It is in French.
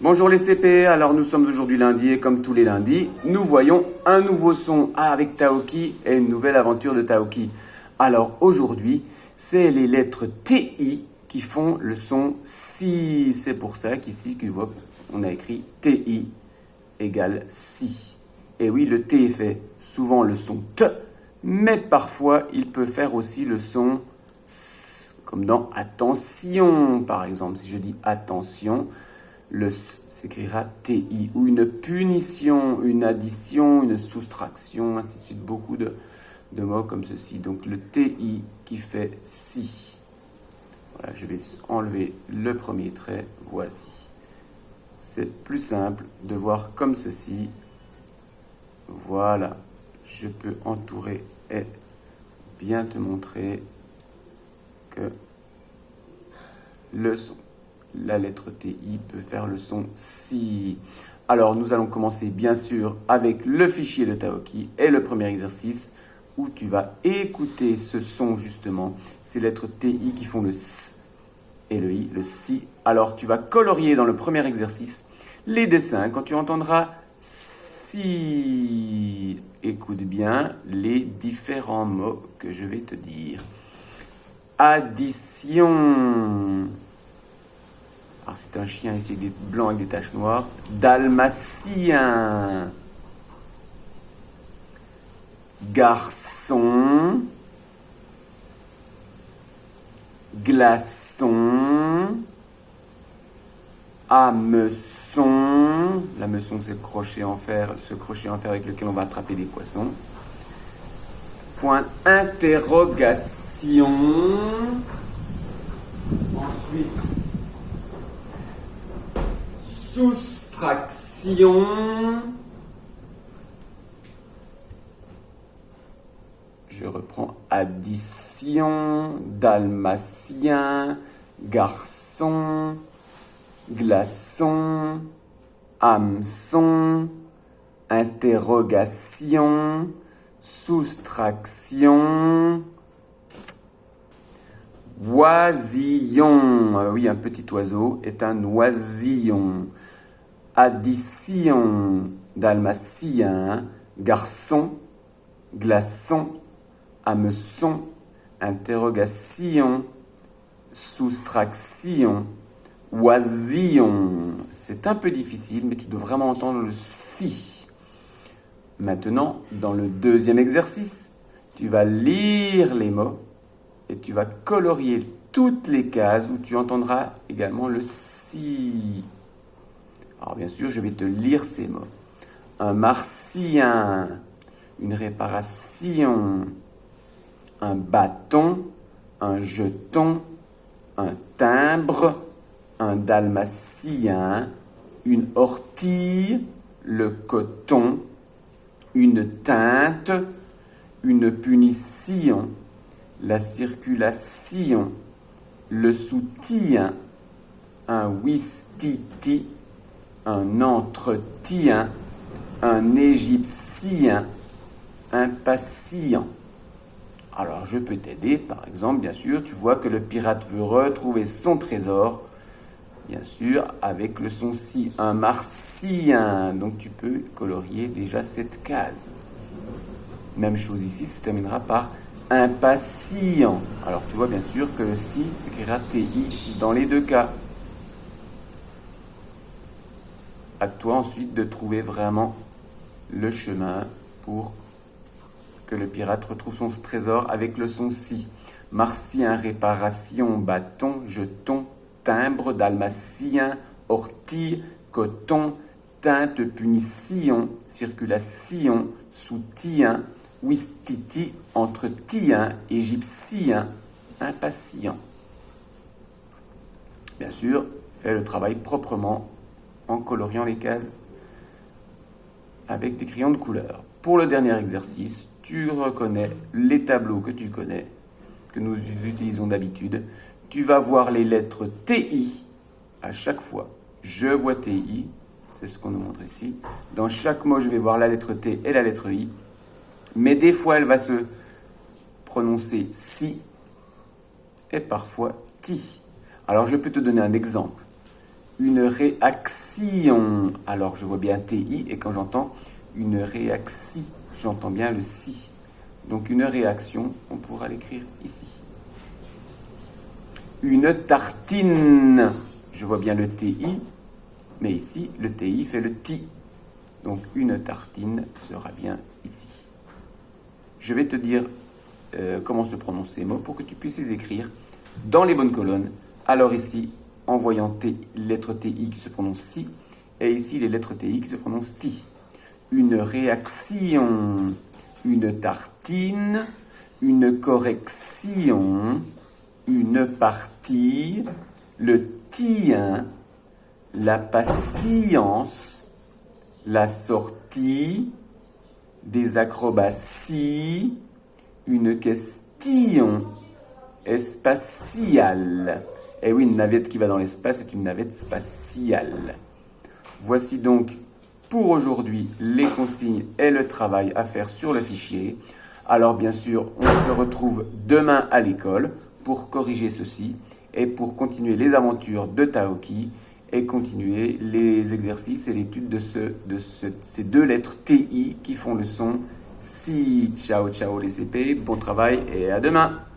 Bonjour les CP, alors nous sommes aujourd'hui lundi et comme tous les lundis, nous voyons un nouveau son avec Taoki et une nouvelle aventure de Taoki. Alors aujourd'hui, c'est les lettres TI qui font le son Si. C'est pour ça qu'ici, on a écrit TI égale Si. Et oui, le T fait souvent le son T, mais parfois il peut faire aussi le son S, comme dans attention par exemple. Si je dis attention, le S s'écrira TI, ou une punition, une addition, une soustraction, ainsi de suite, beaucoup de mots comme ceci. Donc le TI qui fait si. Voilà, je vais enlever le premier trait, voici. C'est plus simple de voir comme ceci. Voilà, je peux entourer et bien te montrer que le son, la lettre TI peut faire le son si. Alors nous allons commencer bien sûr avec le fichier de Taoki et le premier exercice où tu vas écouter ce son justement, ces lettres TI qui font le S et le I, le si. Alors tu vas colorier dans le premier exercice les dessins quand tu entendras si. Écoute bien les différents mots que je vais te dire. Addition. Alors c'est un chien ici avec des blancs avec des taches noires. Dalmatien. Garçon. Glaçon. Hameçon. L'hameçon, c'est le crochet en fer, ce crochet en fer avec lequel on va attraper des poissons. Point interrogation. Ensuite, soustraction. Je reprends addition, dalmatien, garçon, glaçon, hameçon, interrogation, soustraction, oisillon. Oui, un petit oiseau est un oisillon. Addition, dalmatien, garçon, glaçon, hameçon, interrogation, soustraction, oisillon. C'est un peu difficile, mais tu dois vraiment entendre le si. Maintenant, dans le deuxième exercice, tu vas lire les mots et tu vas colorier toutes les cases où tu entendras également le si. Alors bien sûr, je vais te lire ces mots. Un martien, une réparation, un bâton, un jeton, un timbre, un dalmatien, une ortie, le coton, une teinte, une punition, la circulation, le soutien, un ouistiti, un entretien, un égyptien, un patient. Alors, je peux t'aider, par exemple, bien sûr, tu vois que le pirate veut retrouver son trésor, bien sûr, avec le son si, un martien. Donc, tu peux colorier déjà cette case. Même chose ici, ça se terminera par impatient. Alors, tu vois bien sûr que le si s'écrira TI dans les deux cas. À toi ensuite de trouver vraiment le chemin pour que le pirate retrouve son trésor avec le son si. Martien, réparation, bâton, jeton, timbre, dalmatien, ortie, coton, teinte, punition, circulation, soutien, ouistiti, entretien, égyptien, impatient. Bien sûr, fais le travail proprement en coloriant les cases avec des crayons de couleur. Pour le dernier exercice, tu reconnais les tableaux que tu connais, que nous utilisons d'habitude. Tu vas voir les lettres TI à chaque fois. Je vois TI, c'est ce qu'on nous montre ici. Dans chaque mot, je vais voir la lettre T et la lettre I. Mais des fois, elle va se prononcer si et parfois ti. Alors, je peux te donner un exemple. Une réaction. Alors, je vois bien TI et quand j'entends une réaction, j'entends bien le si. Donc, une réaction, on pourra l'écrire ici. Une tartine. Je vois bien le TI, mais ici, le TI fait le TI. Donc, une tartine sera bien ici. Je vais te dire comment se prononcent ces mots pour que tu puisses les écrire dans les bonnes colonnes. Alors ici, en voyant lettre TI qui se prononce si, et ici les lettres TI qui se prononcent ti. Une réaction, une tartine, une correction, une partie, le tien, la patience, la sortie, des acrobaties, une question spatiale. Et oui, une navette qui va dans l'espace est une navette spatiale. Voici donc pour aujourd'hui les consignes et le travail à faire sur le fichier. Alors bien sûr, on se retrouve demain à l'école pour corriger ceci et pour continuer les aventures de Taoki et continuer les exercices et l'étude de ces deux lettres TI qui font le son si. Ciao, ciao les CP, bon travail et à demain.